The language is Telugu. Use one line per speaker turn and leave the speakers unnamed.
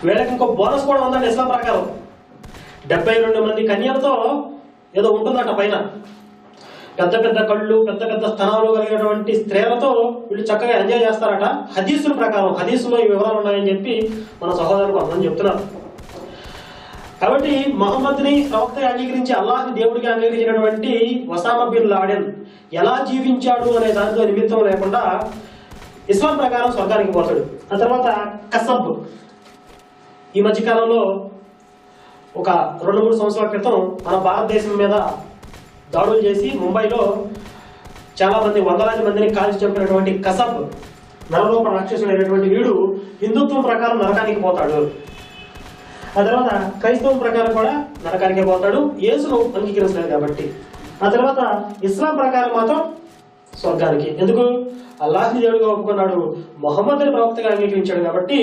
వీళ్ళకి ఇంకో బోనస్ కూడా ఉందండి ఇస్లాం ప్రకారం. 72 మంది కన్యలతో ఏదో ఉంటుందట పైన. పెద్ద పెద్ద కళ్ళు, పెద్ద పెద్ద స్థానాలు కలిగినటువంటి స్త్రీలతో వీళ్ళు చక్కగా ఎంజాయ్ చేస్తారట. హదీసుల ప్రకారం, హదీసులో ఈ వివరాలు ఉన్నాయని చెప్పి మన సహోదరులకు అందరం చెప్తున్నారు. కాబట్టి మహమ్మద్ని ప్రవక్తగా అంగీకరించి అల్లాహ్ని దేవుడికి అంగీకరించినటువంటి ఒసామా బిన్ లాడెన్ ఎలా జీవించాడు అనే దానితో నిమిత్తం లేకుండా ఇస్లాం ప్రకారం స్వర్గానికి పోతాడు. ఆ తర్వాత కసబ్, ఈ మధ్యకాలంలో ఒక 2-3 సంవత్సరాల క్రితం మన భారతదేశం మీద దాడులు చేసి ముంబైలో చాలా మంది, వందలాది మందిని కాల్చి చంపినటువంటి కసబ్, నరలోప రాక్షసుడు అయినటువంటి వీడు హిందుత్వం ప్రకారం నరకానికి పోతాడు. ఆ తర్వాత క్రైస్తవం ప్రకారం కూడా నరకానికే పోతాడు, యేసును అంగీకరించలేదు కాబట్టి. ఆ తర్వాత ఇస్లాం ప్రకారం మాత్రం స్వర్గానికి. ఎందుకు? అల్లాహ్ని దేవుడిగా ఒప్పుకున్నాడు, మొహమ్మద్ని ప్రవక్తగా అంగీకరించాడు కాబట్టి